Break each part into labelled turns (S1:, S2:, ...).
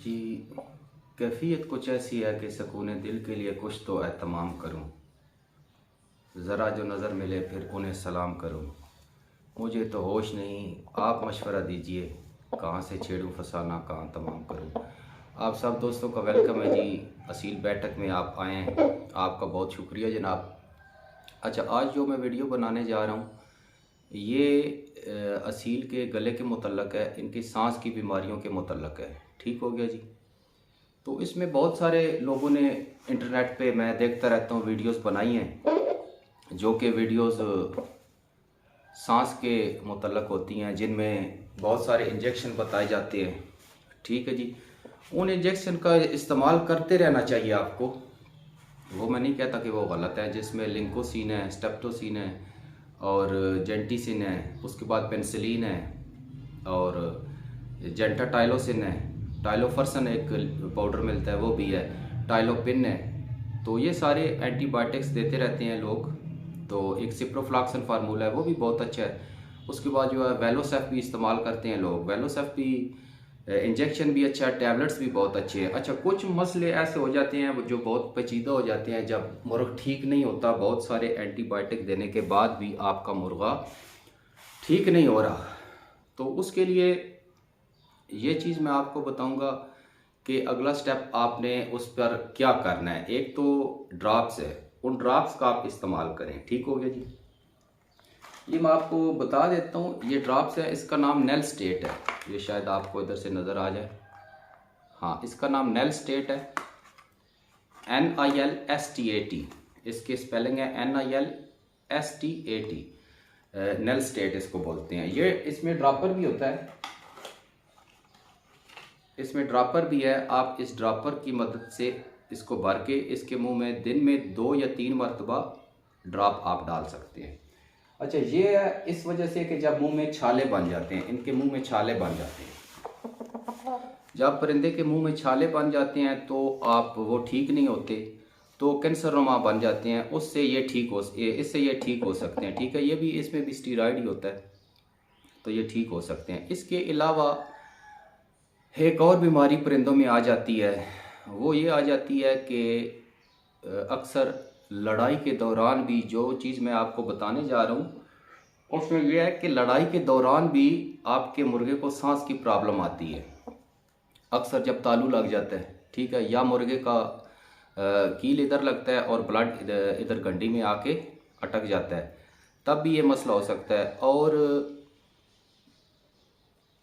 S1: जी, कैफ़ियत कुछ ऐसी है कि सकून दिल के लिए कुछ तो एहतमाम करूं। ज़रा जो नज़र मिले फिर उन्हें सलाम करूं। मुझे तो होश नहीं, आप मशवरा दीजिए, कहाँ से छेड़ूं फसाना कहाँ तमाम करूं। आप सब दोस्तों का वेलकम है जी। असील बैठक में आप आए हैं, आपका बहुत शुक्रिया जनाब। अच्छा, आज जो मैं वीडियो बनाने जा रहा हूँ ये असील के गले के मुतल्लक़ है, इनकी सांस की बीमारियों के मुतल्लक़ है। ठीक हो गया जी। तो इसमें बहुत सारे लोगों ने इंटरनेट पे, मैं देखता रहता हूँ, वीडियोस बनाई हैं जो कि वीडियोस सांस के मुतल्लक़ होती हैं, जिनमें बहुत सारे इंजेक्शन बताए जाते हैं। ठीक है जी। उन इंजेक्शन का इस्तेमाल करते रहना चाहिए आपको। वो मैं नहीं कहता कि वो गलत है, जिसमें लिंकोसिन है, स्टेप्टोसिन है और जेंटीसिन है, उसके बाद पेनिसिलिन है और जेंटाटाइलोसिन है, टाइलोफर्सन एक पाउडर मिलता है वो भी है, टाइलोपिन है। तो ये सारे एंटीबायोटिक्स देते रहते हैं लोग। तो एक सिप्रोफ्लॉक्सन फार्मूला है वो भी बहुत अच्छा है। उसके बाद जो है वेलोसेफ भी इस्तेमाल करते हैं लोग। वेलोसेफ भी इंजेक्शन भी अच्छा है, टैबलेट्स भी बहुत अच्छे हैं। अच्छा, कुछ मसले ऐसे हो जाते हैं जो बहुत पेचीदा हो जाते हैं जब मुर्ग ठीक नहीं होता। बहुत सारे एंटीबायोटिक देने के बाद भी आपका मुर्गा ठीक नहीं हो रहा, तो उसके लिए ये चीज़ मैं आपको बताऊंगा कि अगला स्टेप आपने उस पर क्या करना है। एक तो ड्रॉप्स है, उन ड्रॉप्स का आप इस्तेमाल करें। ठीक हो गया जी। ये मैं आपको बता देता हूँ, ये ड्रॉप्स है, इसका नाम नेल स्टेट है। ये शायद आपको इधर से नज़र आ जाए। हाँ, इसका नाम नेल स्टेट है, NILSTAT। इसकी स्पेलिंग है NILSTAT, नेल स्टेट इसको बोलते हैं। ये इसमें ड्रॉपर भी होता है, इसमें ड्रॉपर भी है। आप इस ड्रॉपर की मदद से इसको भर के इसके मुंह में दिन में 2 या 3 मरतबा ड्रॉप आप डाल सकते हैं। अच्छा, ये है इस वजह से कि जब मुंह में छाले बन जाते हैं, इनके मुंह में छाले बन जाते हैं, जब परिंदे के मुंह में छाले बन जाते हैं तो आप वो ठीक नहीं होते, तो कैंसरनुमा बन जाते हैं। उससे ये ठीक हो, इससे ये ठीक हो सकते हैं। ठीक है, ये भी, इसमें भी स्टीरॉयड ही होता है, तो ये ठीक हो सकते हैं। इसके अलावा एक और बीमारी परिंदों में आ जाती है, वो ये आ जाती है कि अक्सर लड़ाई के दौरान भी, जो चीज़ मैं आपको बताने जा रहा हूँ उसमें यह है कि लड़ाई के दौरान भी आपके मुर्गे को सांस की प्रॉब्लम आती है। अक्सर जब तालू लग जाता है, ठीक है, या मुर्गे का कील इधर लगता है और ब्लड इधर गंडी में आके अटक जाता है, तब भी ये मसला हो सकता है। और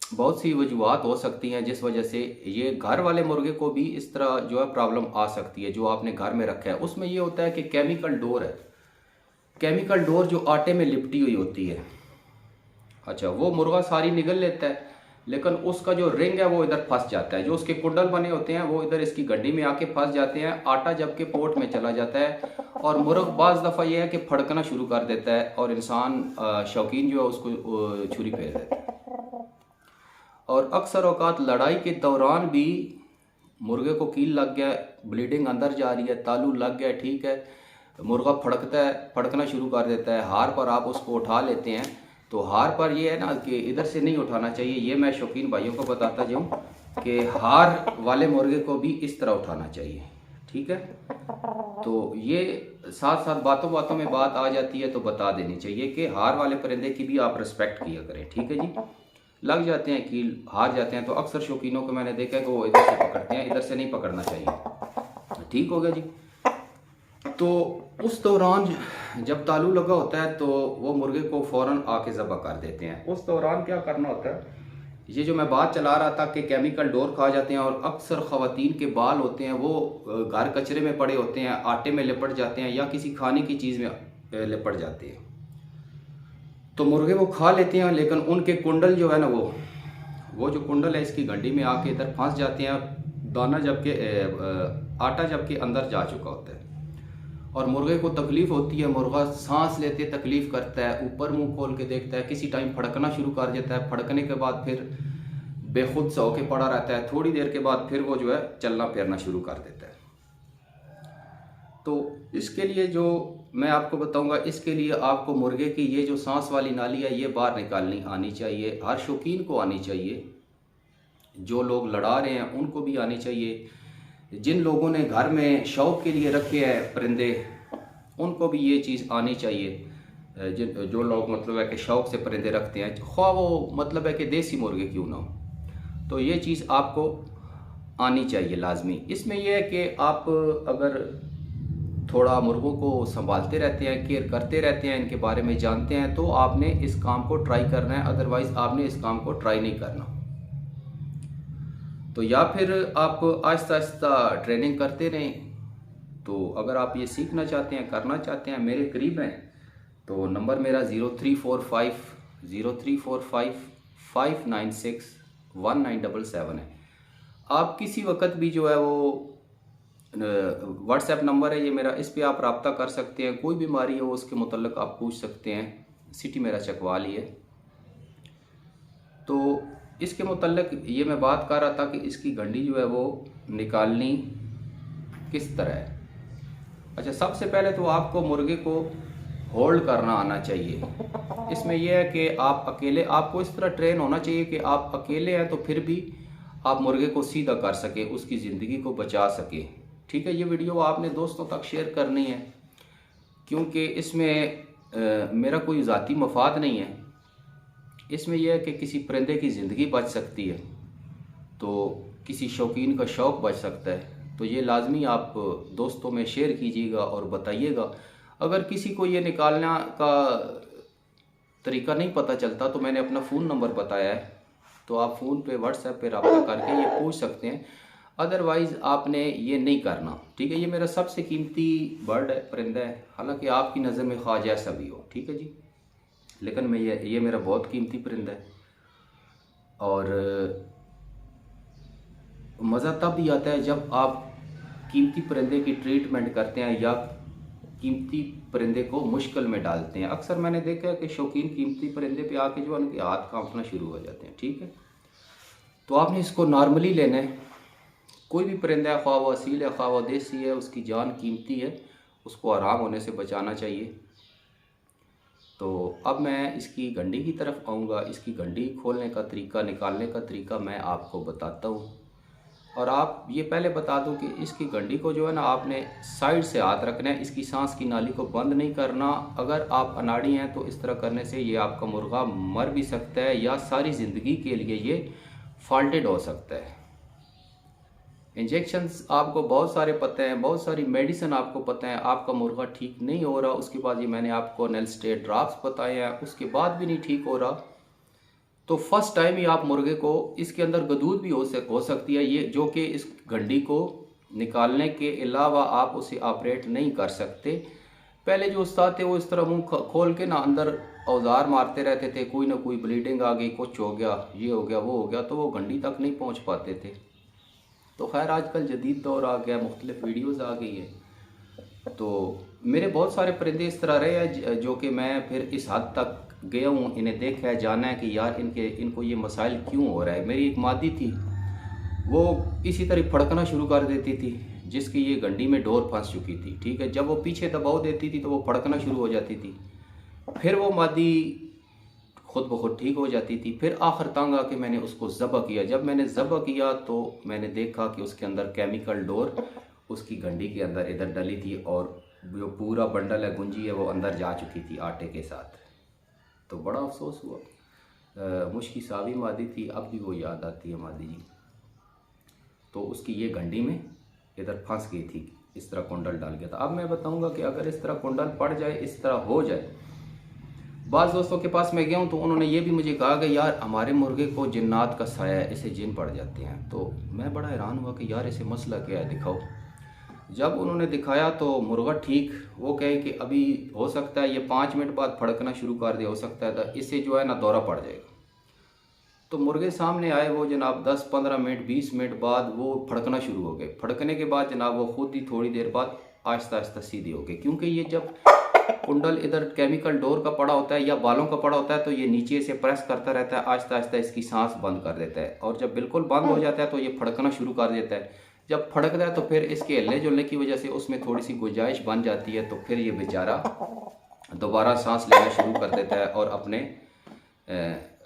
S1: बहुत सी वजूहत हो सकती हैं जिस वजह से ये घर वाले मुर्गे को भी इस तरह जो है प्रॉब्लम आ सकती है, जो आपने घर में रखा है। उसमें ये होता है कि केमिकल डोर है, केमिकल डोर जो आटे में लिपटी हुई होती है। अच्छा, वो मुर्गा सारी निगल लेता है, लेकिन उसका जो रिंग है वो इधर फंस जाता है, जो उसके कुंडल बने होते हैं वो इधर इसकी गड्डी में आके फंस जाते हैं। आटा जबकि पोट में चला जाता है और मुर्ग बाज़ दफ़ा ये है कि फड़कना शुरू कर देता है और इंसान शौकीन जो है उसको छुरी फेर देता है। और अक्सर औकात लड़ाई के दौरान भी मुर्गे को कील लग गया, ब्लीडिंग अंदर जा रही है, तालू लग गया, ठीक है, मुर्गा फड़कता है, फड़कना शुरू कर देता है, हार पर आप उसको उठा लेते हैं। तो हार पर ये है ना कि इधर से नहीं उठाना चाहिए। ये मैं शौकीन भाइयों को बताता जाऊँ कि हार वाले मुर्गे को भी इस तरह उठाना चाहिए। ठीक है, तो ये साथ साथ बातों बातों में बात आ जाती है तो बता देनी चाहिए कि हार वाले परिंदे की भी आप रिस्पेक्ट किया करें। ठीक है जी। लग जाते हैं कील, हार जाते हैं, तो अक्सर शौकीनों को मैंने देखा है कि वो इधर से पकड़ते हैं, इधर से नहीं पकड़ना चाहिए। ठीक हो गया जी। तो उस दौरान जब तालू लगा होता है तो वो मुर्गे को फ़ौरन आके ज़बह कर देते हैं। उस दौरान क्या करना होता है, ये जो मैं बात चला रहा था कि केमिकल डोर खा जाते हैं, और अक्सर ख़वातीन के बाल होते हैं वो घर कचरे में पड़े होते हैं, आटे में लिपट जाते हैं या किसी खाने की चीज़ में लिपट जाते हैं, तो मुर्गे वो खा लेते हैं, लेकिन उनके कुंडल जो है ना, वो जो कुंडल है इसकी गंडी में आके इधर फंस जाते हैं। दाना जबकि आटा जबकि अंदर जा चुका होता है और मुर्गे को तकलीफ़ होती है। मुर्गा सांस लेते तकलीफ़ करता है, ऊपर मुंह खोल के देखता है, किसी टाइम फड़कना शुरू कर देता है, फड़कने के बाद फिर बेखुद सा होके पड़ा रहता है, थोड़ी देर के बाद फिर वो जो है चलना फिरना शुरू कर देता है। तो इसके लिए जो मैं आपको बताऊंगा, इसके लिए आपको मुर्गे की ये जो सांस वाली नाली है ये बाहर निकालनी आनी चाहिए, हर शौकीन को आनी चाहिए। जो लोग लड़ा रहे हैं उनको भी आनी चाहिए, जिन लोगों ने घर में शौक़ के लिए रखे हैं परिंदे उनको भी ये चीज़ आनी चाहिए। जो लोग मतलब है कि शौक़ से परिंदे रखते हैं, ख्वाह वो मतलब है कि देसी मुर्गे क्यों ना हो, तो ये चीज़ आपको आनी चाहिए लाजमी। इसमें यह है कि आप अगर थोड़ा मुर्गों को संभालते रहते हैं, केयर करते रहते हैं, इनके बारे में जानते हैं, तो आपने इस काम को ट्राई करना है, अदरवाइज़ आपने इस काम को ट्राई नहीं करना। तो या फिर आप आहिस्ता आहिस्ता ट्रेनिंग करते रहें। तो अगर आप ये सीखना चाहते हैं, करना चाहते हैं, मेरे करीब हैं, तो नंबर मेरा 0345 है। आप किसी वक्त भी जो है वो व्हाट्सएप नंबर है ये मेरा, इस पे आप रब्ता कर सकते हैं। कोई बीमारी हो उसके मुतल्लिक आप पूछ सकते हैं। सिटी मेरा चकवाल ही है। तो इसके मुतल्लिक ये मैं बात कर रहा था कि इसकी गंडी जो है वो निकालनी किस तरह है। अच्छा, सबसे पहले तो आपको मुर्गे को होल्ड करना आना चाहिए। इसमें यह है कि आप अकेले, आपको इस तरह ट्रेन होना चाहिए कि आप अकेले हैं तो फिर भी आप मुर्गे को सीधा कर सकें, उसकी ज़िंदगी को बचा सकें। ठीक है, ये वीडियो आपने दोस्तों तक शेयर करनी है, क्योंकि इसमें मेरा कोई ज़ाती मफाद नहीं है। इसमें यह है कि किसी परिंदे की ज़िंदगी बच सकती है, तो किसी शौकीन का शौक़ बच सकता है। तो ये लाजमी आप दोस्तों में शेयर कीजिएगा और बताइएगा। अगर किसी को ये निकालना का तरीका नहीं पता चलता तो मैंने अपना फ़ोन नंबर बताया है, तो आप फ़ोन पे व्हाट्सएप पे रब्ता करके ये पूछ सकते हैं। अदरवाइज़ आपने ये नहीं करना। ठीक है, ये मेरा सबसे कीमती बर्ड है, परिंदा है। हालांकि आपकी नज़र में ख्वाह जैसा भी हो, ठीक है जी, लेकिन मैं ये मेरा बहुत कीमती परिंदा है। और मज़ा तब भी आता है जब आप कीमती परिंदे की ट्रीटमेंट करते हैं या कीमती परिंदे को मुश्किल में डालते हैं। अक्सर मैंने देखा है कि शौकीन कीमती परिंदे पे आके जो उनके हाथ कांपना शुरू हो जाते हैं। ठीक है, तो आपने इसको नॉर्मली लेना है। कोई भी परिंदा है, ख्वाह वो असील है ख्वाह वो देसी है, उसकी जान कीमती है, उसको आराम होने से बचाना चाहिए। तो अब मैं इसकी गंडी की तरफ आऊँगा। इसकी गंडी खोलने का तरीका, निकालने का तरीका मैं आपको बताता हूँ। और आप ये पहले बता दूं कि इसकी गंडी को जो है ना, आपने साइड से हाथ रखना है, इसकी सांस की नाली को बंद नहीं करना। अगर आप अनाड़ी हैं तो इस तरह करने से ये आपका मुर्गा मर भी सकता है या सारी ज़िंदगी के लिए ये फॉल्टेड हो सकता है। इंजेक्शंस आपको बहुत सारे पता हैं, बहुत सारी मेडिसिन आपको पता है, आपका मुर्गा ठीक नहीं हो रहा, उसके बाद ये मैंने आपको नेलस्टेट ड्रॉप्स बताए हैं, उसके बाद भी नहीं ठीक हो रहा, तो फर्स्ट टाइम ही आप मुर्गे को, इसके अंदर गदूद भी हो सकती है ये, जो कि इस गंडी को निकालने के अलावा आप उसे ऑपरेट नहीं कर सकते। पहले जो उस्ताद थे वो इस तरह मुंह खोल के ना अंदर औजार मारते रहते थे, कोई ना कोई ब्लीडिंग आ गई, कुछ हो गया, ये हो गया, वो हो गया, तो वो गंडी तक नहीं पहुंच पाते थे। तो खैर आजकल जदीद दौर आ गया, मुख्तलिफ वीडियोज़ आ गई है। तो मेरे बहुत सारे परिंदे इस तरह रहे हैं जो कि मैं फिर इस हद तक गया हूँ, इन्हें देखा है, जाना है कि यार इनको ये मसाइल क्यों हो रहा है। मेरी एक मादी थी, वो इसी तरह फड़कना शुरू कर देती थी, जिसकी ये गंडी में डोर फंस चुकी थी। ठीक है, जब वो पीछे दबाव देती थी तो वो फड़कना शुरू हो जाती थी, फिर वो मादी खुद ब खुद ठीक हो जाती थी। फिर आखिर तंग आके मैंने उसको ज़बह किया। जब मैंने ज़बह किया तो मैंने देखा कि उसके अंदर केमिकल डोर उसकी गंडी के अंदर इधर डली थी, और जो पूरा बंडल है, गुंजी है, वो अंदर जा चुकी थी आटे के साथ। तो बड़ा अफसोस हुआ। मुश्की सावी मादी थी, अब भी वो याद आती है मादी जी। तो उसकी ये गंडी में इधर फंस गई थी, इस तरह कुंडल डाल गया था। अब मैं बताऊंगा कि अगर इस तरह कुंडल पड़ जाए, इस तरह हो जाए, बाज़ दोस्तों के पास मैं गया हूँ तो उन्होंने ये भी मुझे कहा कि यार हमारे मुर्गे को जिन्नात का साया है, इसे जिन पड़ जाते हैं। तो मैं बड़ा हैरान हुआ कि यार इसे मसला क्या है, दिखाओ। जब उन्होंने दिखाया तो मुर्गा ठीक, वो कहे कि अभी हो सकता है ये 5 मिनट बाद फड़कना शुरू कर दे, हो सकता है तो इसे जो है ना दौरा पड़ जाएगा। तो मुर्गे सामने आए, वो जनाब 10-15 मिनट 20 मिनट बाद वो फड़कना शुरू हो गए। फड़कने के बाद जनाब वो खुद ही थोड़ी देर बाद आहिस्ता आहिस्ता सीधे हो गए, क्योंकि ये जब कुंडल इधर केमिकल डोर का पड़ा होता है या बालों का पड़ा होता है तो ये नीचे से प्रेस करता रहता है, आहिस्ता आहिस्ता इसकी सांस बंद कर देता है, और जब बिल्कुल बंद हो जाता है तो ये फड़कना शुरू कर देता है। जब फड़कता है तो फिर इसके हिलने जुलने की वजह से उसमें थोड़ी सी गुंजाइश बन जाती है, तो फिर ये बेचारा दोबारा सांस लेना शुरू कर देता है और अपने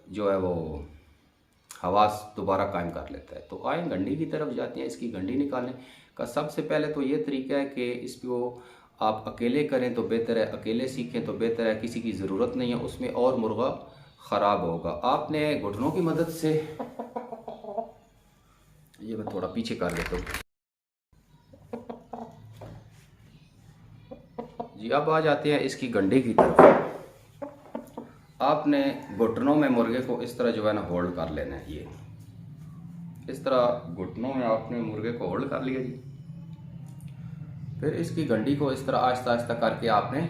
S1: जो है वो हवास दोबारा कायम कर लेता है। तो आए गंडी की तरफ जाते हैं। इसकी गंडी निकालने का सबसे पहले तो ये तरीका है कि इसको आप अकेले करें तो बेहतर है, अकेले सीखें तो बेहतर है, किसी की ज़रूरत नहीं है उसमें और मुर्गा ख़राब होगा। आपने घुटनों की मदद से, ये मैं थोड़ा पीछे कर देता हूँ जी। अब आ जाते हैं इसकी गंडी की तरफ। आपने घुटनों में मुर्गे को इस तरह जो है ना होल्ड कर लेना है। ये इस तरह घुटनों में आपने मुर्गे को होल्ड कर लिया जी। फिर इसकी गंडी को इस तरह आहिस्ता आहिस्ता करके आपने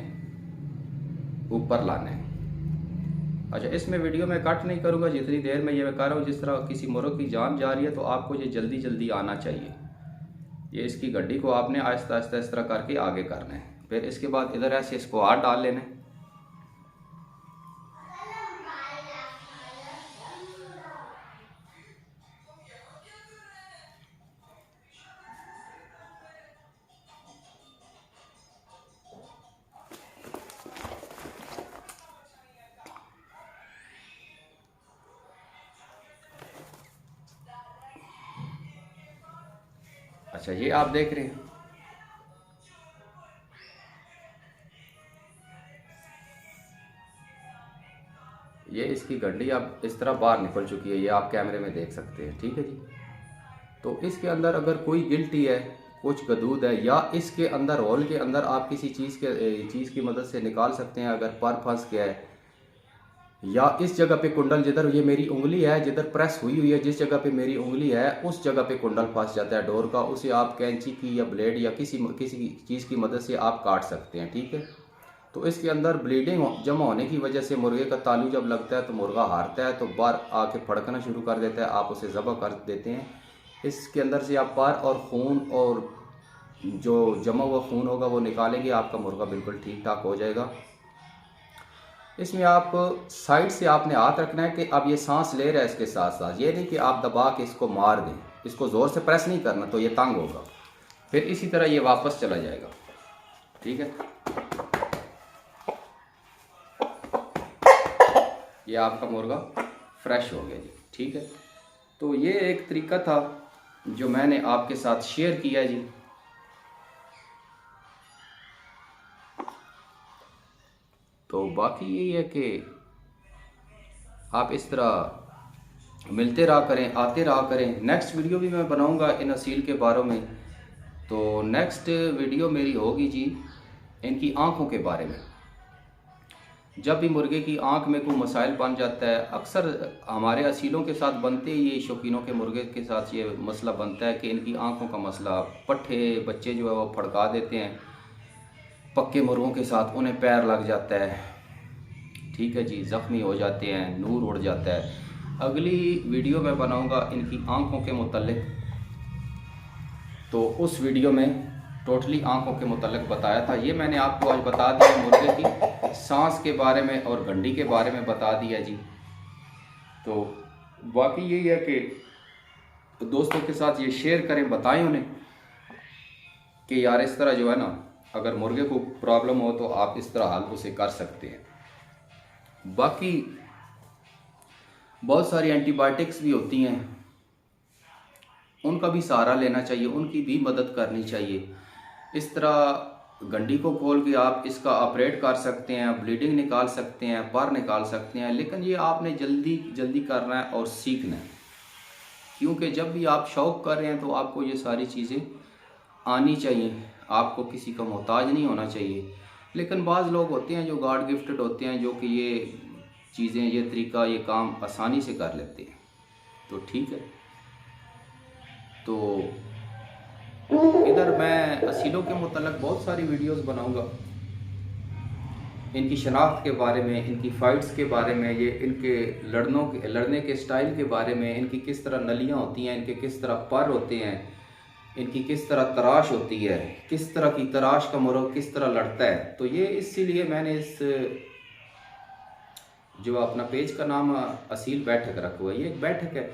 S1: ऊपर लाना है। अच्छा, इसमें वीडियो में कट नहीं करूँगा, जितनी देर में ये मैं कर रहा हूँ, जिस तरह किसी मुर्ग की जान जा रही है तो आपको ये जल्दी जल्दी आना चाहिए। ये इसकी गड्डी को आपने आहिस्ता आहिस्ता इस तरह करके आगे करना है। फिर इसके बाद इधर ऐसे इसको हाथ डाल लेना है। अच्छा, ये आप देख रहे हैं, ये इसकी गड्डी अब इस तरह बाहर निकल चुकी है। ये आप कैमरे में देख सकते हैं, ठीक है जी। तो इसके अंदर अगर कोई गिल्टी है, कुछ गदूद है, या इसके अंदर होल के अंदर आप किसी चीज़ की मदद से निकाल सकते हैं। अगर पर फंस गया है, या इस जगह पे कुंडल, जिधर ये मेरी उंगली है, जिधर प्रेस हुई हुई है, जिस जगह पे मेरी उंगली है उस जगह पे कुंडल फंस जाता है डोर का, उसे आप कैंची की या ब्लेड या किसी चीज़ की मदद से आप काट सकते हैं, ठीक है। तो इसके अंदर ब्लीडिंग जमा होने की वजह से मुर्गे का तालू जब लगता है तो मुर्गा हारता है, तो बार आके फड़कना शुरू कर देता है, आप उसे ज़बह कर देते हैं। इसके अंदर से आप पार और खून और जो जमा हुआ खून होगा वो निकालेंगे, आपका मुर्गा बिल्कुल ठीक ठाक हो जाएगा। इसमें आप साइड से आपने हाथ रखना है कि अब ये सांस ले रहा है इसके साथ साथ, ये नहीं कि आप दबा के इसको मार दें, इसको ज़ोर से प्रेस नहीं करना तो ये तंग होगा। फिर इसी तरह ये वापस चला जाएगा, ठीक है। ये आपका मुर्गा फ्रेश हो गया जी, ठीक है। तो ये एक तरीका था जो मैंने आपके साथ शेयर किया जी। तो बाकी यही है कि आप इस तरह मिलते रहा करें, आते रहा करें। नेक्स्ट वीडियो भी मैं बनाऊंगा इन असील के बारे में। तो नेक्स्ट वीडियो मेरी होगी जी इनकी आँखों के बारे में। जब भी मुर्गे की आँख में कोई मसाइल बन जाता है, अक्सर हमारे असीलों के साथ बनते ही, ये शौकीनों के मुर्गे के साथ ये मसला बनता है कि इनकी आँखों का मसला, पट्ठे बच्चे जो है वो फड़का देते हैं, पक्के मुर्गों के साथ उन्हें पैर लग जाता है, ठीक है जी, ज़ख्मी हो जाते हैं, नूर उड़ जाता है। अगली वीडियो में बनाऊंगा इनकी आंखों के मुतल्लिक। तो उस वीडियो में टोटली आंखों के मुतल्लिक बताया था। ये मैंने आपको आज बता दिया, मुर्गे की सांस के बारे में और गंडी के बारे में बता दिया जी। तो बाकी यही है कि दोस्तों के साथ ये शेयर करें, बताएं उन्हें कि यार इस तरह जो है ना, अगर मुर्गे को प्रॉब्लम हो तो आप इस तरह हल उसे कर सकते हैं। बाकी बहुत सारी एंटीबायोटिक्स भी होती हैं, उनका भी सहारा लेना चाहिए, उनकी भी मदद करनी चाहिए। इस तरह गंडी को खोल के आप इसका ऑपरेट कर सकते हैं, ब्लीडिंग निकाल सकते हैं, पर निकाल सकते हैं, लेकिन ये आपने जल्दी जल्दी करना है और सीखना है। क्योंकि जब भी आप शौक़ कर रहे हैं तो आपको ये सारी चीज़ें आनी चाहिए, आपको किसी का मोहताज नहीं होना चाहिए। लेकिन बाज़ लोग होते हैं जो गॉड गिफ्टेड होते हैं, जो कि ये चीज़ें, ये तरीका, ये काम आसानी से कर लेते हैं। तो ठीक है, तो इधर मैं असीलों के मुतल्लिक़ बहुत सारी वीडियोस बनाऊंगा, इनकी शनाख्त के बारे में, इनकी फ़ाइट्स के बारे में, ये इनके लड़ने के स्टाइल के बारे में, इनकी किस तरह नलियाँ होती हैं, इनके किस तरह पर होते हैं, इनकी किस तरह तराश होती है, किस तरह की तराश का मुर्गा किस तरह लड़ता है। तो ये इसीलिए मैंने इस जो अपना पेज का नाम असील बैठक रखा हुआ है। ये एक बैठक है,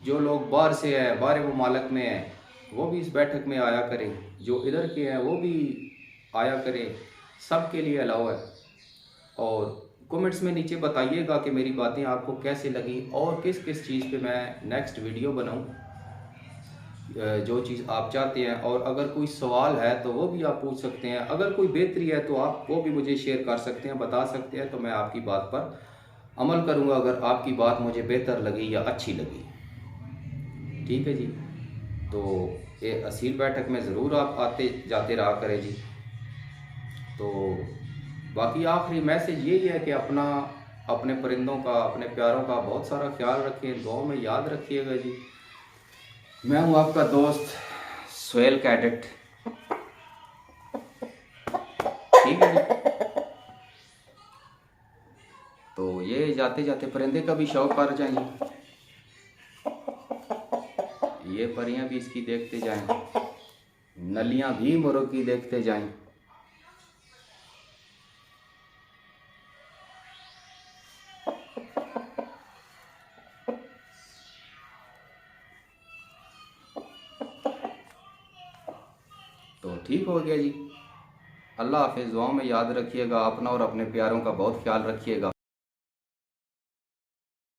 S1: जो लोग बाहर से हैं, बाहर मुमालिक में हैं, वो भी इस बैठक में आया करें, जो इधर के हैं वो भी आया करें, सब के लिए अलाउ है। और कमेंट्स में नीचे बताइएगा कि मेरी बातें आपको कैसे लगी और किस किस चीज़ पे मैं नेक्स्ट वीडियो बनाऊं, जो चीज़ आप चाहते हैं। और अगर कोई सवाल है तो वो भी आप पूछ सकते हैं, अगर कोई बेहतरी है तो आप वो भी मुझे शेयर कर सकते हैं, बता सकते हैं, तो मैं आपकी बात पर अमल करूंगा अगर आपकी बात मुझे बेहतर लगी या अच्छी लगी। ठीक है जी। तो ये असील बैठक में ज़रूर आप आते जाते रहा करें जी। तो बाकी आखिरी मैसेज यही है कि अपने परिंदों का, अपने प्यारों का बहुत सारा ख्याल रखें, दुआओं में याद रखिएगा जी। मैं हूँ आपका दोस्त सोहेल कैडेट। ठीक है जी। तो ये जाते जाते परिंदे का भी शौक कर जाएंगे, ये परियां भी इसकी देखते जाएं, नलियां भी मोरों की देखते जाएं। तो ठीक हो गया जी। अल्लाह हाफिज़। दुआओं में याद रखिएगा, अपना और अपने प्यारों का बहुत ख्याल रखिएगा।